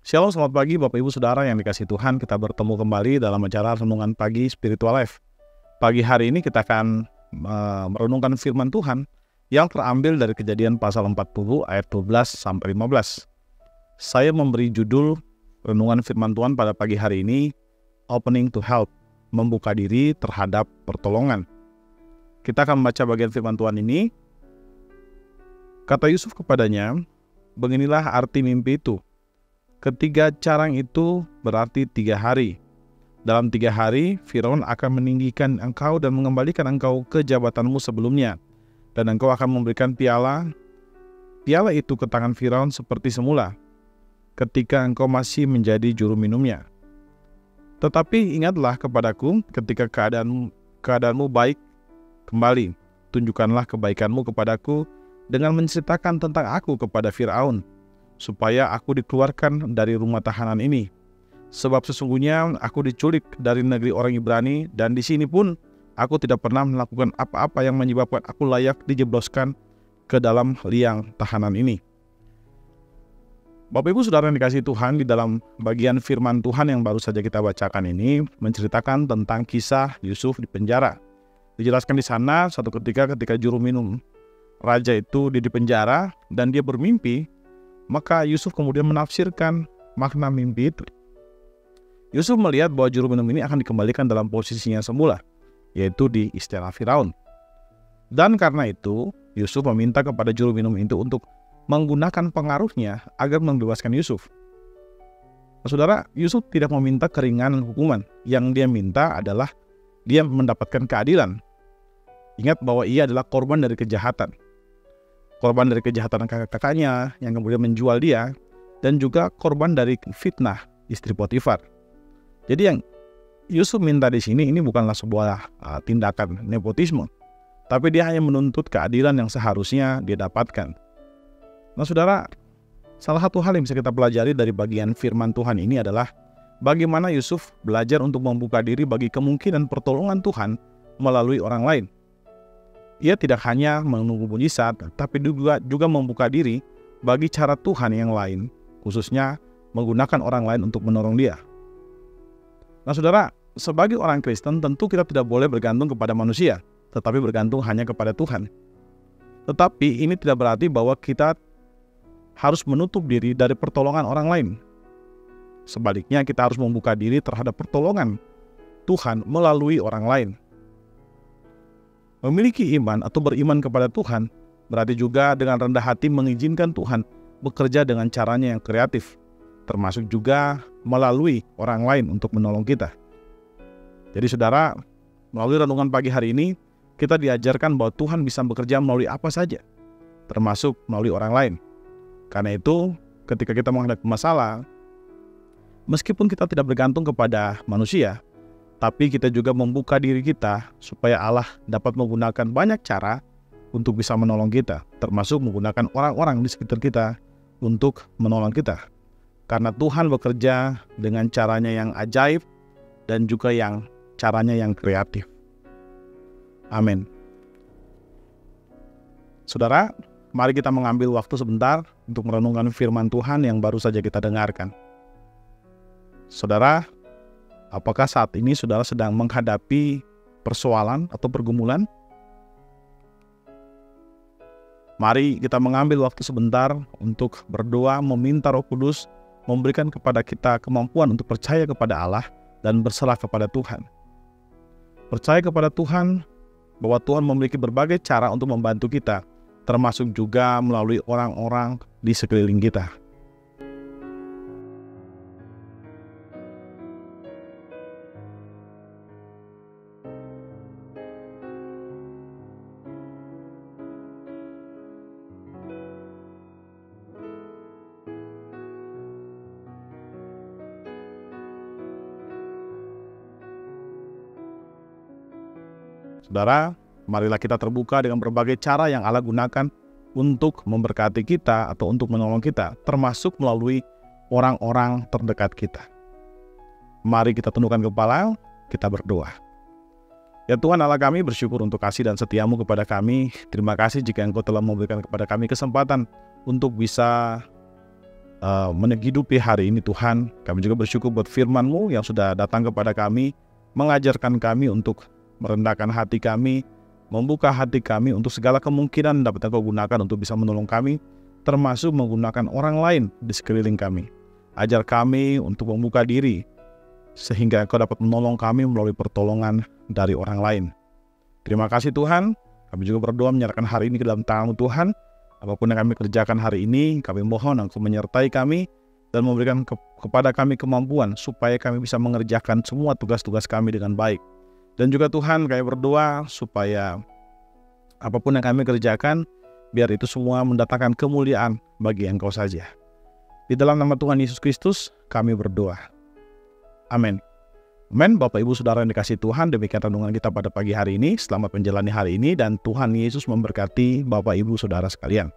Shalom, selamat pagi Bapak Ibu Saudara yang dikasihi Tuhan. Kita bertemu kembali dalam acara Renungan Pagi Spiritual Life. Pagi hari ini kita akan merenungkan firman Tuhan yang terambil dari Kejadian pasal 40 ayat 12 sampai 15. Saya memberi judul renungan firman Tuhan pada pagi hari ini, Opening to Help, membuka diri terhadap pertolongan. Kita akan membaca bagian firman Tuhan ini. Kata Yusuf kepadanya, beginilah arti mimpi itu. Ketiga carang itu berarti 3 hari. Dalam 3 hari, Firaun akan meninggikan engkau dan mengembalikan engkau ke jabatanmu sebelumnya. Dan engkau akan memberikan piala itu ke tangan Firaun seperti semula, ketika engkau masih menjadi juru minumnya. Tetapi ingatlah kepadaku ketika keadaanmu baik kembali. Tunjukkanlah kebaikanmu kepadaku dengan menceritakan tentang aku kepada Firaun, supaya aku dikeluarkan dari rumah tahanan ini. Sebab sesungguhnya aku diculik dari negeri orang Ibrani, dan di sini pun aku tidak pernah melakukan apa-apa yang menyebabkan aku layak dijebloskan ke dalam liang tahanan ini. Bapak Ibu Saudara yang dikasihi Tuhan, di dalam bagian firman Tuhan yang baru saja kita bacakan ini menceritakan tentang kisah Yusuf di penjara. Dijelaskan di sana suatu ketika juru minum raja itu di penjara dan dia bermimpi. Maka Yusuf kemudian menafsirkan makna mimpi itu. Yusuf melihat bahwa juru minum ini akan dikembalikan dalam posisinya semula, yaitu di istana Firaun. Dan karena itu, Yusuf meminta kepada juru minum itu untuk menggunakan pengaruhnya agar membebaskan Yusuf. Saudara, Yusuf tidak meminta keringanan hukuman. Yang dia minta adalah dia mendapatkan keadilan. Ingat bahwa ia adalah korban dari kejahatan. Korban dari kejahatan kakak-kakaknya yang kemudian menjual dia, dan juga korban dari fitnah istri Potifar. Jadi yang Yusuf minta di sini ini bukanlah sebuah tindakan nepotisme, tapi dia hanya menuntut keadilan yang seharusnya dia dapatkan. Nah saudara, salah satu hal yang bisa kita pelajari dari bagian firman Tuhan ini adalah bagaimana Yusuf belajar untuk membuka diri bagi kemungkinan pertolongan Tuhan melalui orang lain. Ia tidak hanya menunggu mujizat, tapi juga membuka diri bagi cara Tuhan yang lain, khususnya menggunakan orang lain untuk menolong dia. Nah saudara, sebagai orang Kristen tentu kita tidak boleh bergantung kepada manusia, tetapi bergantung hanya kepada Tuhan. Tetapi ini tidak berarti bahwa kita harus menutup diri dari pertolongan orang lain. Sebaliknya kita harus membuka diri terhadap pertolongan Tuhan melalui orang lain. Memiliki iman atau beriman kepada Tuhan berarti juga dengan rendah hati mengizinkan Tuhan bekerja dengan caranya yang kreatif, termasuk juga melalui orang lain untuk menolong kita. Jadi saudara, melalui renungan pagi hari ini, kita diajarkan bahwa Tuhan bisa bekerja melalui apa saja, termasuk melalui orang lain. Karena itu, ketika kita menghadapi masalah, meskipun kita tidak bergantung kepada manusia, tapi kita juga membuka diri kita supaya Allah dapat menggunakan banyak cara untuk bisa menolong kita, termasuk menggunakan orang-orang di sekitar kita untuk menolong kita. Karena Tuhan bekerja dengan caranya yang ajaib dan juga caranya yang kreatif. Amin. Saudara, mari kita mengambil waktu sebentar untuk merenungkan firman Tuhan yang baru saja kita dengarkan. Saudara, apakah saat ini saudara sedang menghadapi persoalan atau pergumulan? Mari kita mengambil waktu sebentar untuk berdoa, meminta Roh Kudus memberikan kepada kita kemampuan untuk percaya kepada Allah dan berserah kepada Tuhan. Percaya kepada Tuhan bahwa Tuhan memiliki berbagai cara untuk membantu kita, termasuk juga melalui orang-orang di sekeliling kita. Saudara, marilah kita terbuka dengan berbagai cara yang Allah gunakan untuk memberkati kita atau untuk menolong kita, termasuk melalui orang-orang terdekat kita. Mari kita tundukkan kepala, kita berdoa. Ya Tuhan Allah kami, bersyukur untuk kasih dan setiamu kepada kami. Terima kasih jika Engkau telah memberikan kepada kami kesempatan untuk bisa menghidupi hari ini Tuhan. Kami juga bersyukur buat firman-Mu yang sudah datang kepada kami, mengajarkan kami untuk merendahkan hati kami, membuka hati kami untuk segala kemungkinan dapat Engkau gunakan untuk bisa menolong kami, termasuk menggunakan orang lain di sekeliling kami. Ajar kami untuk membuka diri, sehingga Engkau dapat menolong kami melalui pertolongan dari orang lain. Terima kasih Tuhan. Kami juga berdoa menyerahkan hari ini ke dalam tangan-Mu Tuhan. Apapun yang kami kerjakan hari ini, kami mohon Engkau menyertai kami dan memberikan kepada kami kemampuan supaya kami bisa mengerjakan semua tugas-tugas kami dengan baik. Dan juga Tuhan, kami berdoa supaya apapun yang kami kerjakan, biar itu semua mendatangkan kemuliaan bagi Engkau saja. Di dalam nama Tuhan Yesus Kristus, kami berdoa. Amin. Amin. Bapak Ibu Saudara yang dikasihi Tuhan, demikian renungan kita pada pagi hari ini. Selamat menjalani hari ini dan Tuhan Yesus memberkati Bapak Ibu Saudara sekalian.